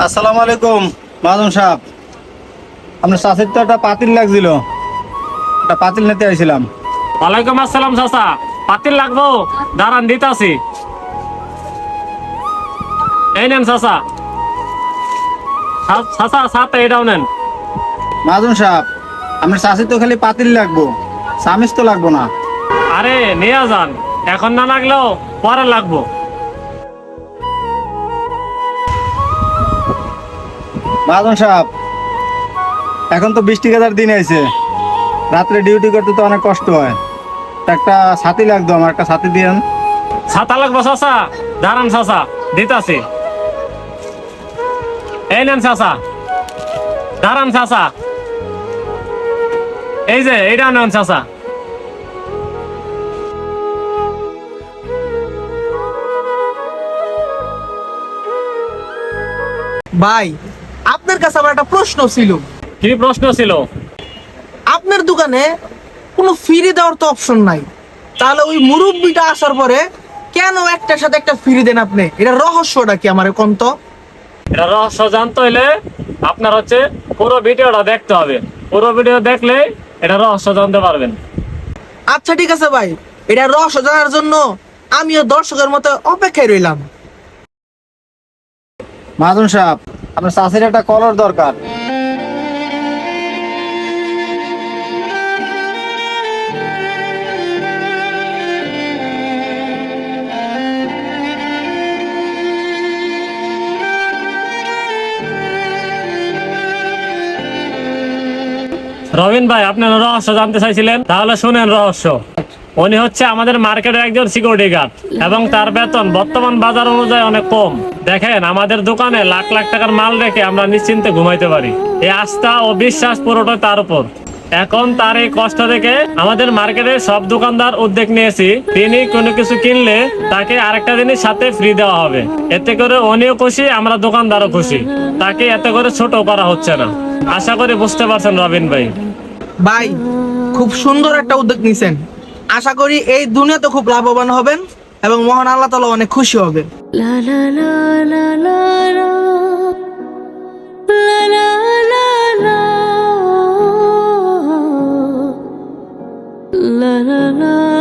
আসসালামু আলাইকুম মাদুন সাহেব। আপনার চাষের তো একটা পাতিল লাগছিল, একটা পাতিল নিতে আইছিলাম। ওয়ালাইকুম আসসালাম চাচা। পাতিল লাগবো, দাঁড়ান দিতাছি। এই নেন চাচা। চাচা সাথে এটাও নেন। মাদুন সাহেব, আপনার চাষের তো খালি পাতিল লাগবো, চামিচ তো লাগবো না। আরে নিয়ে যান, এখন না লাগলেও পরে লাগবো। মাদুন সাহেব, এখন তো বৃষ্টি কাদার দিন আইছে, রাত্রে ডিউটি করতে তো অনেক কষ্ট হয়। তা একটা ছাতি লাগতো, আমার একটা ছাতি দিয়েন। ছাতা লাগবো চাচা, দাঁড়ান চাচা দিতাছি। এই নেন চাচা, দাঁড়ান চাচা। এই যে এইটা নেন চাচা। ভাই, আপনার কাছে আমার একটা প্রশ্ন ছিল। কি প্রশ্ন ছিল? আপনার দোকানে কোনো ফ্রি দেওয়ার তো অপশন নাই, তাহলে ওই মুরব্বিটা আসার পরে কেন একটার সাথে একটা ফ্রি দেন আপনি? এটা রহস্যটা কি আমার কোন তো? এটা রহস্য জানতে হইলে আপনার হচ্ছে পুরো ভিডিওটা দেখতে হবে। পুরো ভিডিও দেখলে এটা রহস্য জানতে পারবেন। আচ্ছা ঠিক আছে ভাই, এটা রহস্য জানার জন্য আমিও দর্শকের মতো অপেক্ষায় রইলাম। মাদুন সাহেব, আপনার চাষের একটা কলর দরকার। রবিন ভাই, আপনি রহস্য জানতে চাইছিলেন, তাহলে শুনেন রহস্য। উনি হচ্ছে আমাদের মার্কেটের একজন সিকিউরিটি গার্ড এবং তার বেতন বর্তমান বাজার অনুযায়ী অনেক কম। দেখেন, আমাদের দোকানে লাখ লাখ টাকার মাল রেখে আমরা নিশ্চিন্তে ঘুমাইতে পারি। এই আস্থা ও বিশ্বাস পুরোটা তার উপর। এখন তার এই কষ্ট দেখে আমাদের মার্কেটের সব দোকানদার উদ্যোগ নিয়েছি, তিনি কোনো কিছু কিনলে তাকে আরেকটা জিনিস সাথে ফ্রি দেওয়া হবে। এতে করে উনিও খুশি, আমরা দোকানদারও খুশি। তাকে এতে করে ছোট করা হচ্ছে না। আশা করি বুঝতে পারছেন রবিন ভাই। ভাই, খুব সুন্দর একটা উদ্যোগ নিছেন। আশা করি এই দুনিয়াতে খুব লাভবান হবেন এবং মহান আল্লাহ তাআলা অনেক খুশি হবে। La la la la la la la la la la la la